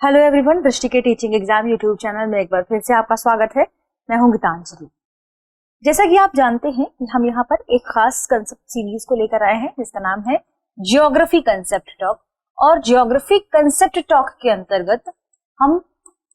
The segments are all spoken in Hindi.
हेलो एवरीवन, दृष्टि के टीचिंग एग्जाम यूट्यूब चैनल में एक बार फिर से आपका स्वागत है। मैं हूं गीतांजलि। जैसा कि आप जानते हैं कि हम यहाँ पर एक खास कंसेप्ट सीरीज को लेकर आए हैं जिसका नाम है जियोग्राफी कंसेप्ट टॉक। और जियोग्राफी कंसेप्ट टॉक के अंतर्गत हम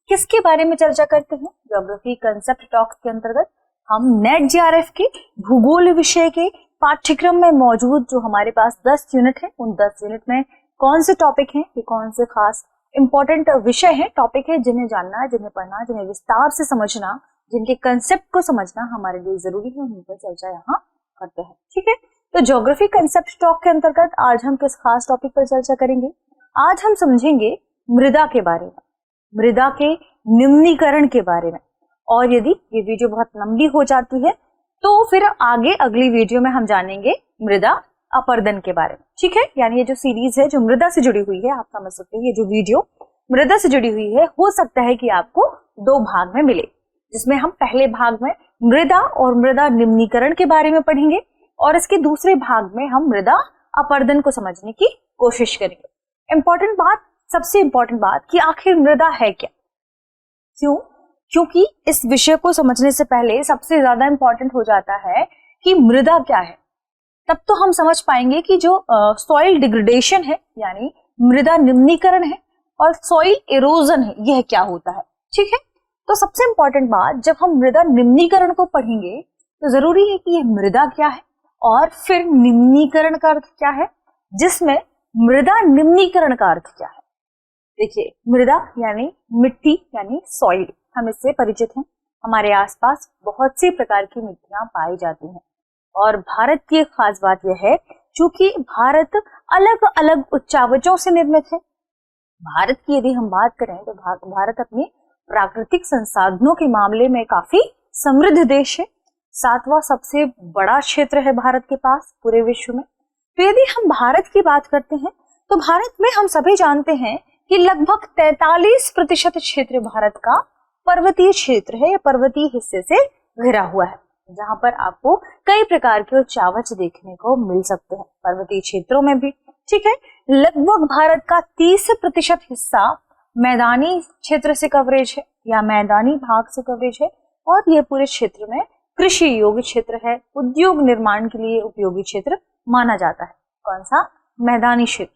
किसके बारे में चर्चा करते हैं? जियोग्राफी कंसेप्ट टॉक के अंतर्गत हम नेट जेआरएफ के भूगोल विषय के पाठ्यक्रम में मौजूद जो हमारे पास 10 यूनिट है, उन 10 यूनिट में कौन से टॉपिक हैं, ये कौन से खास इंपॉर्टेंट विषय है, टॉपिक है जिन्हें जानना, जिन्हें पढ़ना, जिन्हें विस्तार से समझना, जिनके कंसेप्ट को समझना हमारे लिए जरूरी है, उन पर चर्चा यहाँ करते हैं। ठीक है, तो ज्योग्राफी कंसेप्ट टॉक के अंतर्गत आज हम किस खास टॉपिक पर चर्चा करेंगे? आज हम समझेंगे मृदा के बारे में, मृदा के निम्नीकरण के बारे में। और यदि ये वीडियो बहुत लंबी हो जाती है तो फिर आगे अगली वीडियो में हम जानेंगे मृदा अपर्दन के बारे में। ठीक है, यानी ये जो सीरीज है जो मृदा से जुड़ी हुई है, आप समझ सकते हैं, ये जो वीडियो मृदा से जुड़ी हुई है, हो सकता है कि आपको 2 भाग में मिले, जिसमें हम पहले भाग में मृदा और मृदा निम्नीकरण के बारे में पढ़ेंगे और इसके दूसरे भाग में हम मृदा अपर्दन को समझने की कोशिश करेंगे। इंपॉर्टेंट बात, सबसे इंपॉर्टेंट बात कि आखिर मृदा है क्या? क्यों? क्योंकि इस विषय को समझने से पहले सबसे ज्यादा इंपॉर्टेंट हो जाता है कि मृदा क्या है। तब तो हम समझ पाएंगे कि जो सॉइल डिग्रेडेशन है, यानी मृदा निम्नीकरण है, और सॉइल इरोजन है, यह क्या होता है। ठीक है, तो सबसे इंपॉर्टेंट बात, जब हम मृदा निम्नीकरण को पढ़ेंगे तो जरूरी है कि यह मृदा क्या है और फिर निम्नीकरण का अर्थ क्या है, जिसमें मृदा निम्नीकरण का अर्थ क्या है। देखिए, मृदा यानी मिट्टी, यानी सॉइल, हम इससे परिचित हैं। हमारे आसपास बहुत सी प्रकार की मिट्टियां पाई जाती हैं और भारत की एक खास बात यह है, चूंकि भारत अलग अलग उच्चावचों से निर्मित है। भारत की यदि हम बात करें तो भारत अपने प्राकृतिक संसाधनों के मामले में काफी समृद्ध देश है। 7वां सबसे बड़ा क्षेत्र है भारत के पास पूरे विश्व में। तो यदि हम भारत की बात करते हैं तो भारत में हम सभी जानते हैं कि लगभग 43% क्षेत्र भारत का पर्वतीय क्षेत्र है, या पर्वतीय हिस्से से घिरा हुआ है, जहां पर आपको कई प्रकार के उच्चावच देखने को मिल सकते हैं पर्वतीय क्षेत्रों में भी। ठीक है, लगभग भारत का 30% हिस्सा मैदानी क्षेत्र से कवरेज है, या मैदानी भाग से कवरेज है, और यह पूरे क्षेत्र में कृषि योग्य क्षेत्र है, उद्योग निर्माण के लिए उपयोगी क्षेत्र माना जाता है। कौन सा? मैदानी क्षेत्र।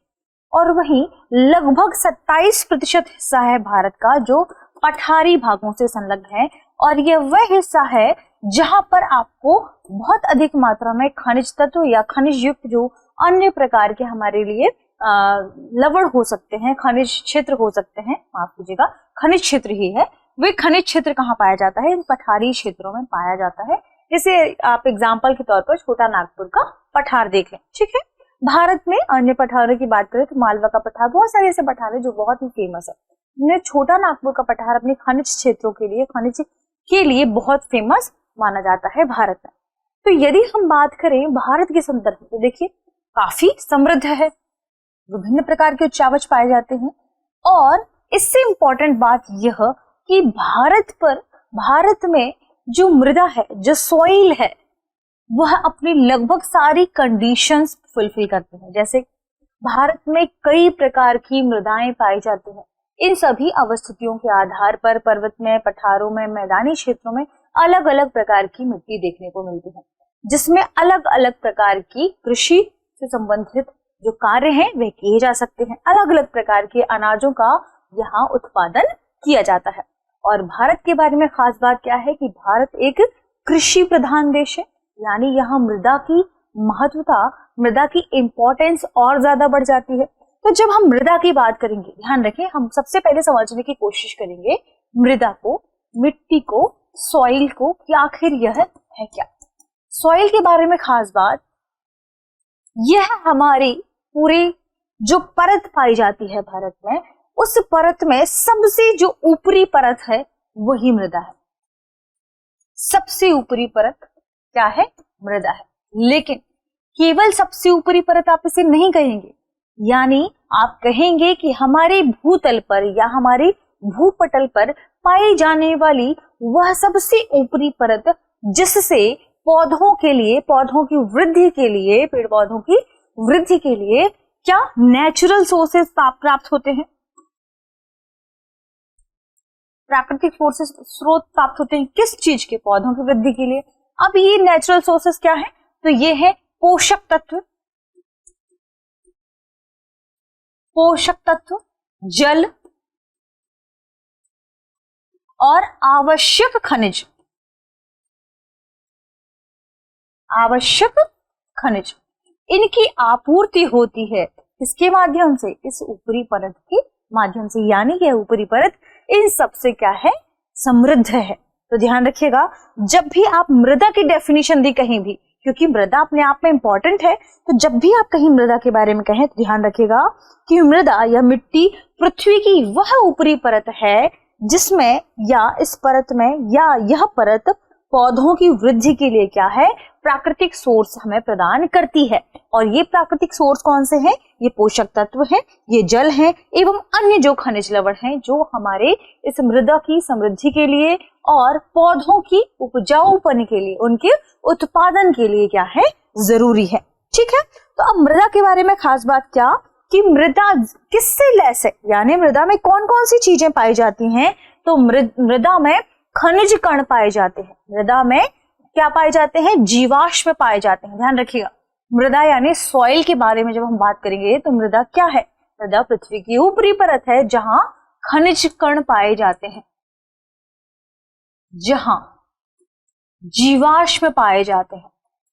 और वहीं लगभग 27% हिस्सा है भारत का जो पठारी भागों से संलग्न है, और यह वह हिस्सा है जहां पर आपको बहुत अधिक मात्रा में खनिज तत्व या खनिज युक्त जो अन्य प्रकार के हमारे लिए लवण हो सकते हैं, खनिज क्षेत्र हो सकते हैं, माफ कीजिएगा, खनिज क्षेत्र ही है। वे खनिज क्षेत्र कहाँ पाया जाता है? इन पठारी क्षेत्रों में पाया जाता है। जैसे आप एग्जाम्पल के तौर पर छोटा नागपुर का पठार देख लें। ठीक है, भारत में अन्य पठारों की बात करें तो मालवा का पठार, बहुत सारे ऐसे पठार है जो बहुत ही फेमस है। छोटा नागपुर का पठार अपने खनिज क्षेत्रों के लिए, खनिज के लिए बहुत फेमस माना जाता है भारत में। तो यदि हम बात करें भारत के संदर्भ में तो देखिए काफी समृद्ध है, विभिन्न प्रकार के उच्चावच पाए जाते हैं। और इससे इंपॉर्टेंट बात यह कि भारत में जो मृदा है, जो सॉइल है, वह अपनी लगभग सारी कंडीशंस फुलफिल करते हैं। जैसे भारत में कई प्रकार की मृदाएं पाई जाती हैं। इन सभी अवस्थितियों के आधार पर पर्वत में, पठारों में, मैदानी क्षेत्रों में अलग अलग प्रकार की मिट्टी देखने को मिलती है, जिसमें अलग अलग प्रकार की कृषि से संबंधित जो कार्य हैं वे किए जा सकते हैं। अलग अलग प्रकार के अनाजों का यहाँ उत्पादन किया जाता है। और भारत के बारे में खास बात क्या है कि भारत एक कृषि प्रधान देश है, यानी यहाँ मृदा की महत्वता, मृदा की इंपॉर्टेंस और ज्यादा बढ़ जाती है। तो जब हम मृदा की बात करेंगे, ध्यान रखें, हम सबसे पहले समझने की कोशिश करेंगे मृदा को, मिट्टी को, सॉइल को, कि आखिर यह है क्या। सॉइल के बारे में खास बात, यह हमारी पूरी जो परत पाई जाती है भारत में, उस परत में सबसे जो ऊपरी परत है वही मृदा है। सबसे ऊपरी परत क्या है? मृदा है। लेकिन केवल सबसे ऊपरी परत आप इसे नहीं कहेंगे, यानी आप कहेंगे कि हमारे भूतल पर या हमारे भूपटल पर पाई जाने वाली वह सबसे ऊपरी परत जिससे पौधों के लिए, पौधों की वृद्धि के लिए, पेड़ पौधों की वृद्धि के लिए क्या नेचुरल सोर्सेस प्राप्त होते हैं। प्राकृतिक फोर्सेस स्रोत प्राप्त होते हैं किस चीज के? पौधों की वृद्धि के लिए। अब ये नेचुरल सोर्सेस क्या है? तो ये है पोषक तत्व, पोषक तत्व, जल और आवश्यक खनिज, आवश्यक खनिज। इनकी आपूर्ति होती है किसके माध्यम से? इस ऊपरी परत के माध्यम से, यानी यह ऊपरी परत इन सब से क्या है? समृद्ध है। तो ध्यान रखिएगा, जब भी आप मृदा की डेफिनेशन दी कहीं भी, क्योंकि मृदा अपने आप में इंपॉर्टेंट है, तो जब भी आप कहीं मृदा के बारे में कहें तो ध्यान रखिएगा कि मृदा या मिट्टी पृथ्वी की वह ऊपरी परत है जिसमें या इस परत में या यह परत पौधों की वृद्धि के लिए क्या है? प्राकृतिक सोर्स हमें प्रदान करती है। और ये प्राकृतिक सोर्स कौन से हैं? ये पोषक तत्व हैं, ये जल हैं एवं अन्य जो खनिज लवण हैं जो हमारे इस मृदा की समृद्धि के लिए और पौधों की उपजाऊपन के लिए, उनके उत्पादन के लिए क्या है? जरूरी है। ठीक है, तो अब मृदा के बारे में खास बात क्या कि मृदा किससे लैस है, यानी मृदा में कौन कौन सी चीजें पाई जाती हैं? तो मृदा में खनिज कण पाए जाते हैं। मृदा में क्या पाए जाते हैं? जीवाश्म पाए जाते हैं। ध्यान रखिएगा, मृदा यानी सॉइल के बारे में जब हम बात करेंगे तो मृदा क्या है? मृदा पृथ्वी की ऊपरी परत है जहां खनिज कण पाए जाते हैं, जहां जीवाश्म पाए जाते हैं,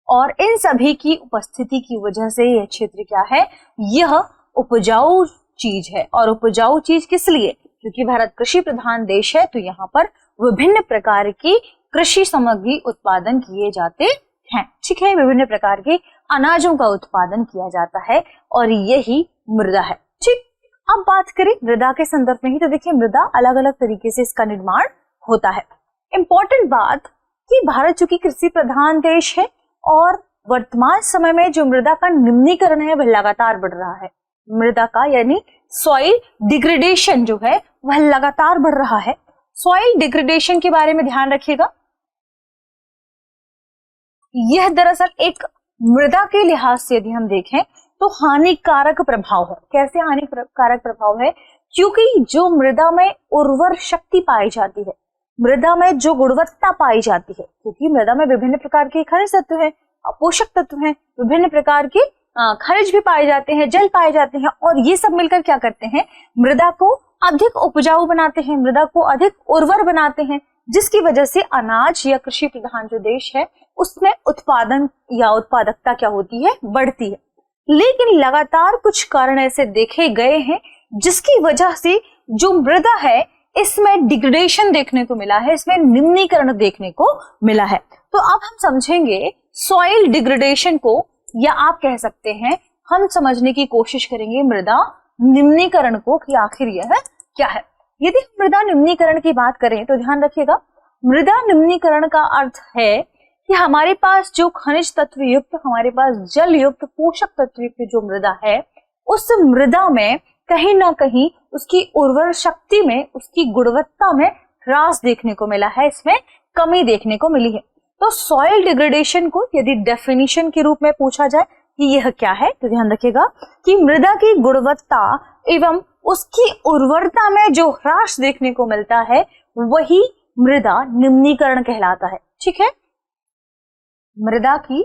और इन सभी की उपस्थिति की वजह से यह क्षेत्र क्या है? यह उपजाऊ चीज है। और उपजाऊ चीज किस लिए? क्योंकि भारत कृषि प्रधान देश है, तो यहाँ पर विभिन्न प्रकार की कृषि सामग्री उत्पादन किए जाते हैं। ठीक है, विभिन्न प्रकार के अनाजों का उत्पादन किया जाता है और यही मृदा है। ठीक, अब बात करें मृदा के संदर्भ में ही, तो देखिए मृदा अलग अलग तरीके से इसका निर्माण होता है। इंपॉर्टेंट बात कि भारत चूंकि कृषि प्रधान देश है और वर्तमान समय में जो मृदा का निम्नीकरण है वह लगातार बढ़ रहा है। मृदा का यानी सॉइल डिग्रेडेशन जो है वह लगातार बढ़ रहा है। सॉइल डिग्रेडेशन के बारे में ध्यान रखिएगा, यह दरअसल एक मृदा के लिहाज से यदि हम देखें तो हानिकारक प्रभाव है। कैसे हानिकारक प्रभाव है? क्योंकि जो मृदा में उर्वर शक्ति पाई जाती है, मृदा में जो गुणवत्ता पाई जाती है, क्योंकि मृदा में विभिन्न प्रकार के खनिज तत्व हैं, पोषक तत्व हैं, विभिन्न प्रकार के खनिज भी पाए जाते हैं, जल पाए जाते हैं, और ये सब मिलकर क्या करते हैं? मृदा को अधिक उपजाऊ बनाते हैं, मृदा को अधिक उर्वर बनाते हैं, जिसकी वजह से अनाज या कृषि प्रधान जो देश है उसमें उत्पादन या उत्पादकता क्या होती है? बढ़ती है। लेकिन लगातार कुछ कारण ऐसे देखे गए हैं जिसकी वजह से जो मृदा है इसमें डिग्रेडेशन देखने को मिला है, इसमें निम्नीकरण देखने को मिला है। तो अब हम समझेंगे सॉइल डिग्रेडेशन को, या आप कह सकते हैं हम समझने की कोशिश करेंगे मृदा निम्नीकरण को कि आखिर यह क्या है। यदि मृदा निम्नीकरण की बात करें तो ध्यान रखिएगा, मृदा निम्नीकरण का अर्थ है कि हमारे पास जो खनिज तत्व युक्त, हमारे पास जल युक्त, पोषक तत्व युक्त जो मृदा है, उस मृदा में कहीं ना कहीं उसकी उर्वर शक्ति में, उसकी गुणवत्ता में ह्रास देखने को मिला है, इसमें कमी देखने को मिली है। तो सॉइल डिग्रेडेशन को यदि डेफिनेशन के रूप में पूछा जाए कि यह क्या है, तो ध्यान रखिएगा कि मृदा की गुणवत्ता एवं उसकी उर्वरता में जो ह्रास देखने को मिलता है वही मृदा निम्नीकरण कहलाता है। ठीक है, मृदा की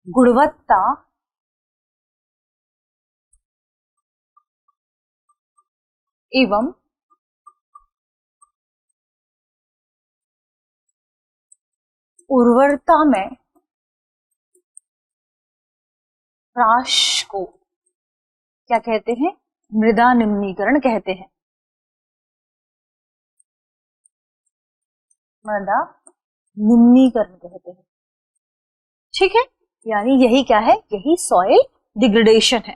गुणवत्ता एवं उर्वरता में ह्रास को क्या कहते हैं? मृदा निम्नीकरण कहते हैं। मृदा निम्नीकरण कहते हैं। ठीक है, यानी यही क्या है? यही सॉइल डिग्रेडेशन है।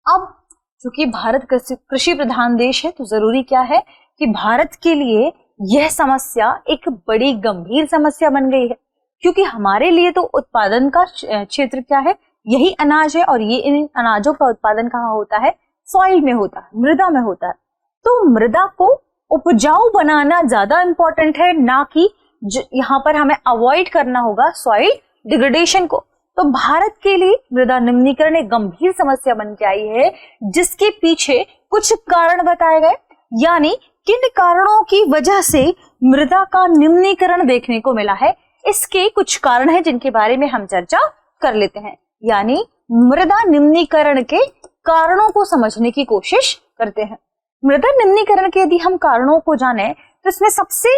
अब चूंकि भारत कृषि प्रधान देश है तो जरूरी क्या है कि भारत के लिए यह समस्या एक बड़ी गंभीर समस्या बन गई है, क्योंकि हमारे लिए तो उत्पादन का क्षेत्र क्या है? यही अनाज है, और ये इन अनाजों का उत्पादन कहाँ होता है? सॉइल में होता है, मृदा में होता है। तो मृदा को उपजाऊ बनाना ज्यादा इंपॉर्टेंट है, ना कि यहाँ पर हमें अवॉइड करना होगा सॉइल डिग्रेडेशन को। तो भारत के लिए मृदा निम्नीकरण एक गंभीर समस्या बन के आई है, जिसके पीछे कुछ कारण बताए गए, यानी किन कारणों की वजह से मृदा का निम्नीकरण देखने को मिला है, इसके कुछ कारण हैं जिनके बारे में हम चर्चा कर लेते हैं। यानी मृदा निम्नीकरण के कारणों को समझने की कोशिश करते हैं। मृदा निम्नीकरण के यदि हम कारणों को जाने तो इसमें सबसे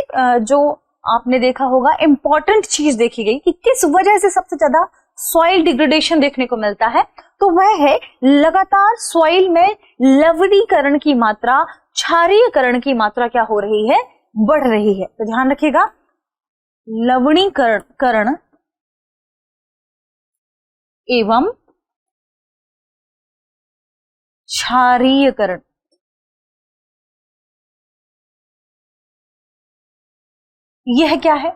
जो आपने देखा होगा इम्पोर्टेंट चीज देखी गई कि किस वजह से सबसे ज्यादा सॉइल डिग्रेडेशन देखने को मिलता है, तो वह है लगातार सॉइल में लवणीकरण की मात्रा, क्षारीयकरण की मात्रा क्या हो रही है, बढ़ रही है। तो ध्यान रखिएगा, लवणीकरण एवं क्षारीयकरण, यह क्या है?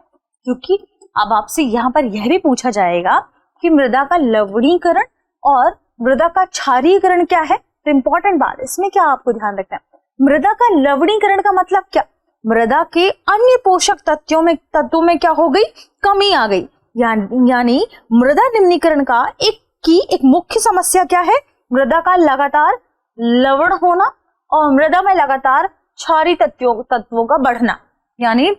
क्योंकि अब आपसे यहां पर यह भी पूछा जाएगा कि मृदा का लवणीकरण और मृदा का क्षारीयकरण क्या है। तो इंपॉर्टेंट बात इसमें क्या आपको ध्यान रखना है, मृदा का लवणीकरण का मतलब क्या, मृदा के अन्य पोषक तत्वों में क्या हो गई, कमी आ गई। यानी मृदा निम्नीकरण का एक मुख्य समस्या क्या है, मृदा का लगातार लवण होना और मृदा में लगातार क्षारीय तत्वों का बढ़ना। यानी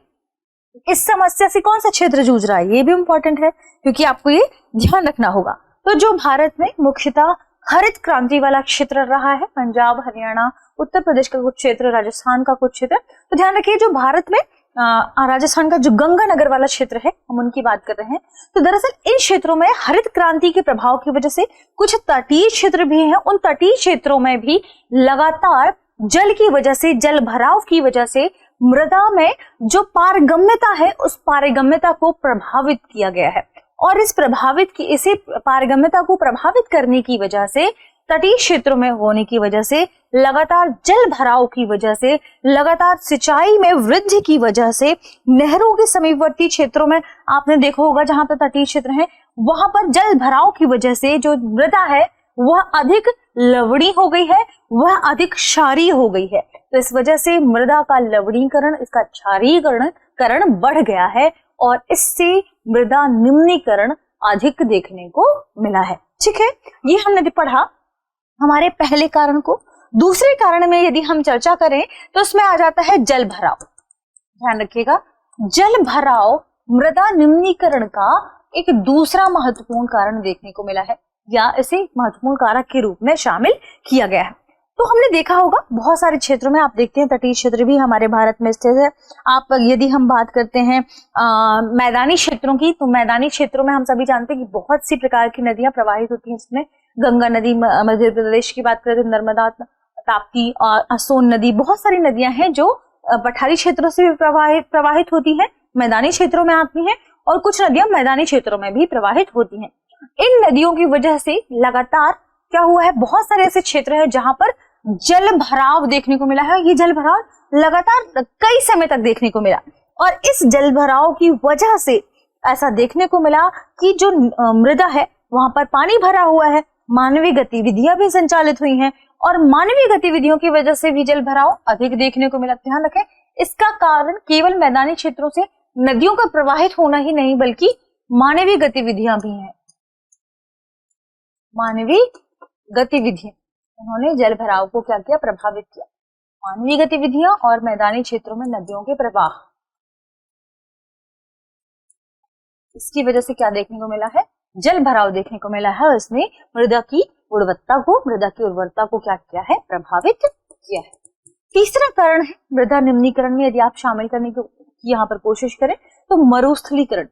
इस समस्या से कौन सा क्षेत्र जूझ रहा है, ये भी इंपॉर्टेंट है क्योंकि आपको ये ध्यान रखना होगा। तो जो भारत में मुख्यतः हरित क्रांति वाला क्षेत्र रहा है, पंजाब, हरियाणा, उत्तर प्रदेश का कुछ क्षेत्र, राजस्थान का कुछ क्षेत्र, तो ध्यान रखिए जो भारत में राजस्थान का जो गंगानगर वाला क्षेत्र है, हम उनकी बात कर रहे हैं। तो दरअसल इन क्षेत्रों में हरित क्रांति के प्रभाव की वजह से कुछ तटीय क्षेत्र भी हैं, उन तटीय क्षेत्रों में भी लगातार जल की वजह से, जल भराव की वजह से मृदा में जो पारगम्यता है, उस पारगम्यता को प्रभावित किया गया है। और इसे पारगम्यता को प्रभावित करने की वजह से, तटीय क्षेत्रों में होने की वजह से, लगातार जल भराव की वजह से, लगातार सिंचाई में वृद्धि की वजह से, नहरों के समीपवर्ती क्षेत्रों में आपने देखा होगा जहां पर तटीय क्षेत्र है, वहां पर जल भराव की वजह से जो मृदा है वह अधिक लवणी हो गई है, वह अधिक क्षारीय हो गई है। तो इस वजह से मृदा का लवणीकरण, इसका क्षारीयकरण बढ़ गया है और इससे मृदा निम्नीकरण अधिक देखने को मिला है। ठीक है, ये हमने पढ़ा हमारे पहले कारण को। दूसरे कारण में यदि हम चर्चा करें तो उसमें आ जाता है जल भराव। ध्यान रखिएगा, जल भराव मृदा निम्नीकरण का एक दूसरा महत्वपूर्ण कारण देखने को मिला है या इसे महत्वपूर्ण कारक के रूप में शामिल किया गया है। तो हमने देखा होगा बहुत सारे क्षेत्रों में, आप देखते हैं तटीय क्षेत्र भी हमारे भारत में स्थित है। आप यदि हम बात करते हैं मैदानी क्षेत्रों की, तो मैदानी क्षेत्रों में हम सभी जानते हैं कि बहुत सी प्रकार की नदियां प्रवाहित होती हैं, जिसमें गंगा नदी, मध्य प्रदेश की बात करें तो नर्मदा, ताप्ती और सोन नदी, बहुत सारी नदियां हैं जो पठारी क्षेत्रों से भी प्रवाहित होती हैं, मैदानी क्षेत्रों में आती हैं, और कुछ नदियां मैदानी क्षेत्रों में भी प्रवाहित होती हैं। इन नदियों की वजह से लगातार क्या हुआ है, बहुत सारे ऐसे क्षेत्र हैं जहां पर जल भराव देखने को मिला है। ये जल भराव लगातार कई समय तक देखने को मिला और इस जल भराव की वजह से ऐसा देखने को मिला कि जो मृदा है वहां पर पानी भरा हुआ है, मानवीय गतिविधियां भी संचालित हुई हैं और मानवीय गतिविधियों की वजह से भी जल भराव अधिक देखने को मिला। ध्यान रखें, इसका कारण केवल मैदानी क्षेत्रों से नदियों का प्रवाहित होना ही नहीं बल्कि मानवीय गतिविधियां भी हैं। मानवीय गतिविधियां, उन्होंने जल भराव को क्या किया, प्रभावित किया। मानवीय गतिविधियां और मैदानी क्षेत्रों में नदियों के प्रवाह, इसकी वजह से क्या देखने को मिला है, जल भराव देखने को मिला है और इसने मृदा की उर्वरता को क्या किया है, प्रभावित किया है। तीसरा कारण है मृदा निम्नीकरण में यदि आप शामिल करने की यहाँ पर कोशिश करें तो मरुस्थलीकरण।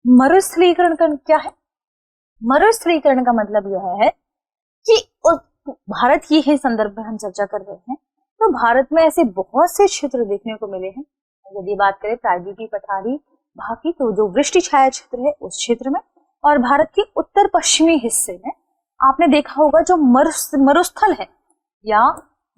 मरुस्थलीकरण क्या है? मरुस्थलीकरण का मतलब यह है कि भारत की ही संदर्भ में हम चर्चा कर रहे हैं, तो भारत में ऐसे बहुत से क्षेत्र देखने को मिले हैं। यदि बात करें प्रायद्वीपीय पठारी भाग की, तो जो वृष्टि छाया क्षेत्र है उस क्षेत्र में, और भारत के उत्तर पश्चिमी हिस्से में आपने देखा होगा जो मरुस्थल है या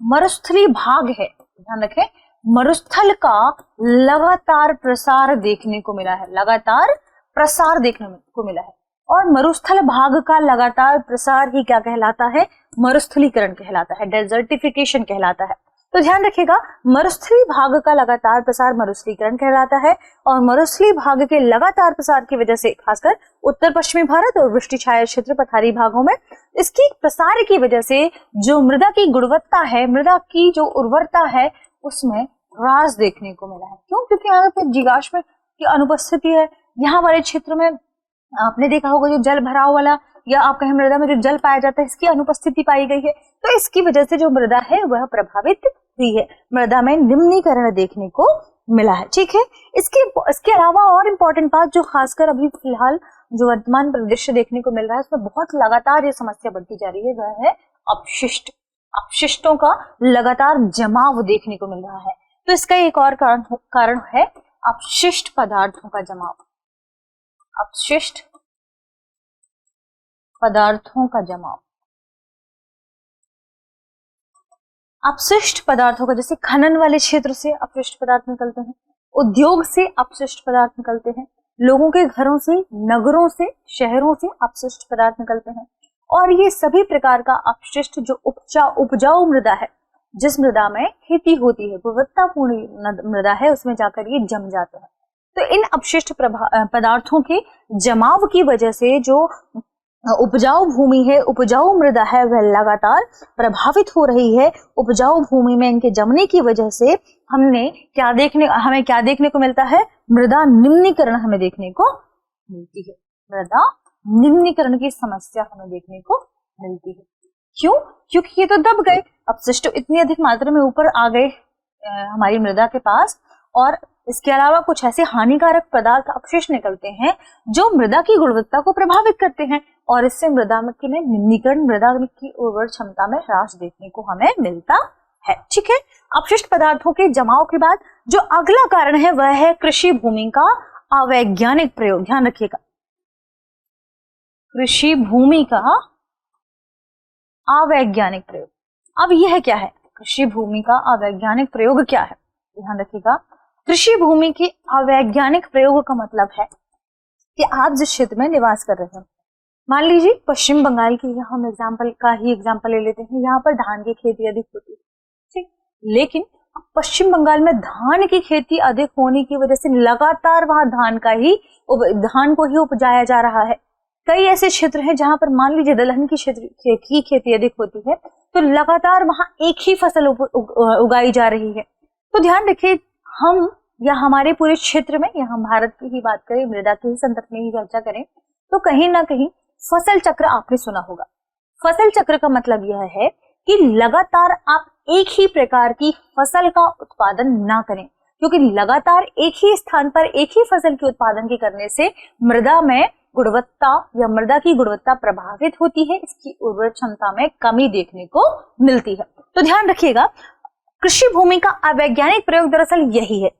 मरुस्थली भाग है। ध्यान रखें, मरुस्थल का लगातार प्रसार देखने को मिला है, लगातार प्रसार देखने को मिला है। और मरुस्थल भाग का लगातार प्रसार ही क्या कहलाता है, मरुस्थलीकरण कहलाता है, डेजर्टिफिकेशन कहलाता है। तो ध्यान रखिएगा, मरुस्थलीय भाग का लगातार प्रसार मरुस्थलीकरण कहलाता है और मरुस्थलीय भाग के लगातार प्रसार की वजह से खासकर उत्तर पश्चिमी भारत और वृष्टि छाया क्षेत्र पठारी भागों में इसकी प्रसार की वजह से जो मृदा की गुणवत्ता है, मृदा की जो उर्वरता है, उसमें ह्रास देखने को मिला है। क्यों? क्योंकि यहाँ पे जीवाश्म की अनुपस्थिति है। यहाँ वाले क्षेत्र में आपने देखा होगा जो जल भराव वाला या आप कहें मृदा में जो जल पाया जाता है, इसकी अनुपस्थिति पाई गई है। तो इसकी वजह से जो मृदा है वह प्रभावित हुई है, मृदा में निम्नीकरण देखने को मिला है। ठीक है, इसके अलावा और इम्पोर्टेंट बात जो खासकर अभी फिलहाल जो वर्तमान परिदृश्य देखने को मिल रहा है, उसमें बहुत लगातार ये समस्या बढ़ती जा रही है, वह है अपशिष्टों का लगातार जमाव देखने को मिल रहा है। तो इसका एक और कारण है अपशिष्ट पदार्थों का जमाव। अपशिष्ट पदार्थों का जमाव, अपशिष्ट पदार्थों का, जैसे खनन वाले क्षेत्र से अपशिष्ट पदार्थ निकलते हैं, उद्योग से अपशिष्ट पदार्थ निकलते हैं, लोगों के घरों से, नगरों से, शहरों से अपशिष्ट पदार्थ निकलते हैं। और ये सभी प्रकार का अपशिष्ट जो उपजाऊ मृदा है, जिस मृदा में खेती होती है, गुणवत्तापूर्ण मृदा है, उसमें जाकर ये जम जाते हैं। तो इन अपशिष्ट पदार्थों के जमाव की वजह से जो उपजाऊ भूमि है, उपजाऊ मृदा है, वह लगातार प्रभावित हो रही है। उपजाऊ भूमि में इनके जमने की वजह से हमें क्या देखने को मिलता है? मृदा निम्नीकरण हमें देखने को मिलती है। मृदा निम्नीकरण की समस्या हमें देखने को मिलती है। क्यों? क्योंकि ये तो दब गए, अपशिष्ट इतनी अधिक मात्रा में ऊपर आ गए हमारी मृदा के पास, और इसके अलावा कुछ ऐसे हानिकारक पदार्थ अपशिष्ट निकलते हैं जो मृदा की गुणवत्ता को प्रभावित करते हैं और इससे मृदा में निम्नीकरण, मृदा की उर्वर क्षमता में ह्रास देखने को हमें मिलता है। ठीक है, अपशिष्ट पदार्थों के जमाव के बाद जो अगला कारण है वह है कृषि भूमि का अवैज्ञानिक प्रयोग। ध्यान रखिएगा, कृषि भूमि का अवैज्ञानिक प्रयोग। अब यह क्या है? कृषि भूमि का अवैज्ञानिक प्रयोग क्या है? ध्यान रखिएगा, कृषि भूमि के अवैज्ञानिक प्रयोग का मतलब है कि आप जिस क्षेत्र में निवास कर रहे हैं, मान लीजिए पश्चिम बंगाल की हम एग्जाम्पल ले लेते हैं, यहाँ पर धान की खेती अधिक होती है, ठीक, लेकिन पश्चिम बंगाल में धान की खेती अधिक होने की वजह से लगातार वहां धान को ही उपजाया जा रहा है। कई ऐसे क्षेत्र हैं जहां पर मान लीजिए दलहन की खेती अधिक होती है, तो लगातार वहां एक ही फसल उगाई जा रही है। तो ध्यान रखिए, हम या हमारे पूरे क्षेत्र में, या हम भारत की ही बात करें, मृदा के ही संदर्भ में ही चर्चा करें, तो कहीं ना कहीं फसल चक्र आपने सुना होगा। फसल चक्र का मतलब यह है कि लगातार आप एक ही प्रकार की फसल का उत्पादन ना करें, क्योंकि लगातार एक ही स्थान पर एक ही फसल के उत्पादन के करने से मृदा में गुणवत्ता या मृदा की गुणवत्ता प्रभावित होती है, इसकी उर्वर क्षमता में कमी देखने को मिलती है। तो ध्यान रखिएगा, कृषि भूमि का अवैज्ञानिक प्रयोग दरअसल यही है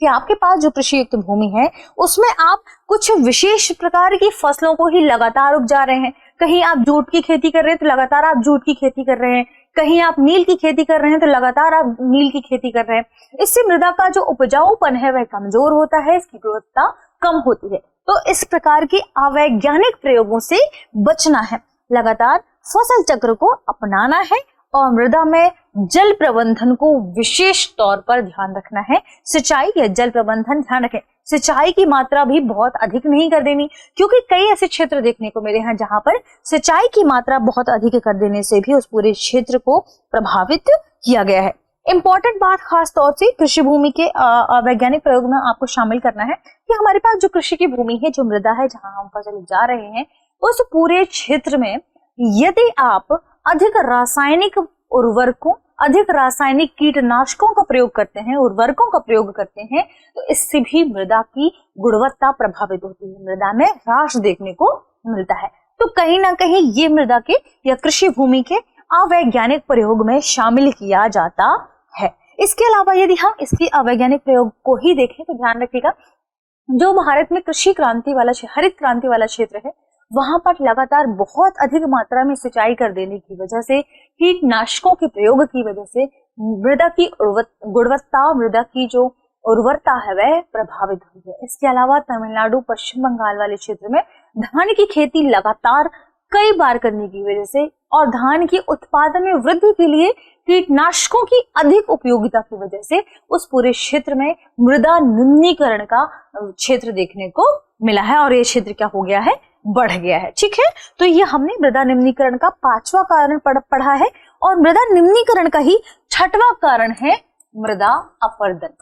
कि आपके पास जो कृषि युक्त भूमि है उसमें आप कुछ विशेष प्रकार की फसलों को ही लगातार उपजा रहे हैं। कहीं आप जूट की खेती कर रहे हैं तो लगातार आप जूट की खेती कर रहे हैं, कहीं आप नील की खेती कर रहे हैं तो लगातार आप नील की खेती कर रहे हैं। इससे मृदा का जो उपजाऊपन है वह कमजोर होता है, इसकी गुणवत्ता कम होती है। तो इस प्रकार के अवैज्ञानिक प्रयोगों से बचना है, लगातार फसल चक्र को अपनाना है और मृदा में जल प्रबंधन को विशेष तौर पर ध्यान रखना है। सिंचाई या जल प्रबंधन, ध्यान रखें, सिंचाई की मात्रा भी बहुत अधिक नहीं कर देनी, क्योंकि कई ऐसे क्षेत्र देखने को मिले हैं जहां पर सिंचाई की मात्रा बहुत अधिक कर देने से भी उस पूरे क्षेत्र को प्रभावित किया गया है। इंपॉर्टेंट बात खास तौर से कृषि भूमि के वैज्ञानिक प्रयोग में आपको शामिल करना है कि हमारे पास जो कृषि की भूमि है, जो मृदा है, जहां हम फसल उगा रहे हैं, उस पूरे क्षेत्र में यदि आप अधिक रासायनिक उर्वरकों, अधिक रासायनिक कीटनाशकों का प्रयोग करते हैं, उर्वरकों का प्रयोग करते हैं, तो इससे भी मृदा की गुणवत्ता प्रभावित होती है, मृदा में ह्रास देखने को मिलता है। तो कहीं ना कहीं ये मृदा के या कृषि भूमि के अवैज्ञानिक प्रयोग में शामिल किया जाता है। इसके अलावा यदि हम इसकी अवैज्ञानिक प्रयोग को ही देखें तो ध्यान रखिएगा, जो भारत में कृषि क्रांति वाला, हरित क्रांति वाला क्षेत्र है, वहां पर लगातार बहुत अधिक मात्रा में सिंचाई कर देने की वजह से, कीटनाशकों के प्रयोग की वजह से मृदा की गुणवत्ता, मृदा की जो उर्वरता है वह प्रभावित हुई है। इसके अलावा तमिलनाडु, पश्चिम बंगाल वाले क्षेत्र में धान की खेती लगातार कई बार करने की वजह से और धान की उत्पादन में वृद्धि के लिए कीटनाशकों की अधिक उपयोगिता की वजह से उस पूरे क्षेत्र में मृदा निम्नीकरण का क्षेत्र देखने को मिला है और ये क्षेत्र क्या हो गया है, बढ़ गया है। ठीक है, तो ये हमने मृदा निम्नीकरण का 5वां कारण पढ़ा है और मृदा निम्नीकरण का ही 6वां कारण है मृदा अपरदन।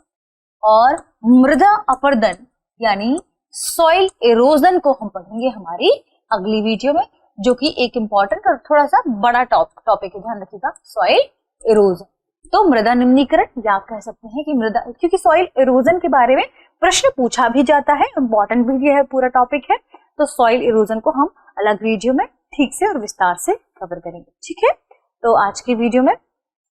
और मृदा अपरदन यानी सॉइल एरोजन को हम पढ़ेंगे हमारी अगली वीडियो में, जो कि एक इंपॉर्टेंट और थोड़ा सा बड़ा टॉपिक है, ध्यान रखिएगा, सॉइल एरोजन। तो मृदा निम्नीकरण या कह सकते हैं कि मृदा, क्योंकि सॉइल एरोजन के बारे में प्रश्न पूछा भी जाता है, इंपॉर्टेंट भी है, पूरा टॉपिक है, तो सॉइल एरोजन को हम अलग वीडियो में ठीक से और विस्तार से कवर करेंगे। ठीक है, तो आज की वीडियो में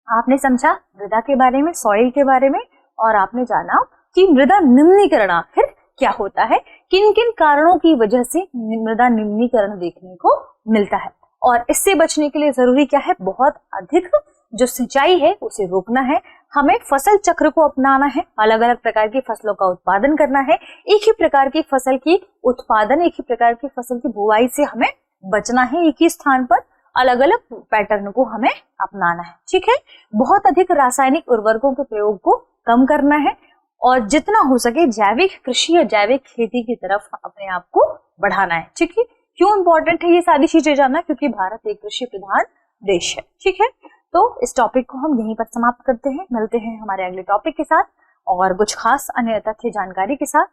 आपने समझा मृदा के बारे में, सॉइल के बारे में, और आपने जाना कि मृदा निम्नीकरण आखिर क्या होता है, किन किन कारणों की वजह से मृदा निम्नीकरण देखने को मिलता है, और इससे बचने के लिए जरूरी क्या है, बहुत अधिक जो सिंचाई है उसे रोकना है, हमें फसल चक्र को अपनाना है, अलग अलग प्रकार की फसलों का उत्पादन करना है, एक ही प्रकार की फसल की उत्पादन, एक ही प्रकार की फसल की बुआई से हमें बचना है, एक ही स्थान पर अलग अलग पैटर्न को हमें अपनाना है। ठीक है, बहुत अधिक रासायनिक उर्वरकों के प्रयोग को कम करना है और जितना हो सके जैविक कृषि या जैविक खेती की तरफ अपने आप को बढ़ाना है। ठीक है, क्यों इंपॉर्टेंट है ये सारी चीजें जानना, क्योंकि भारत एक कृषि प्रधान देश है। ठीक है, तो इस टॉपिक को हम यहीं पर समाप्त करते हैं, मिलते हैं हमारे अगले टॉपिक के साथ और कुछ खास अन्य तथ्य जानकारी के साथ।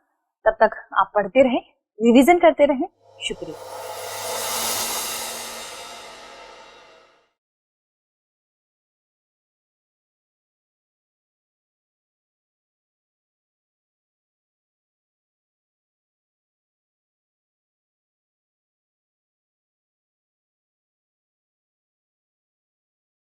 तब तक आप पढ़ते रहें, रिवीजन करते रहें। शुक्रिया।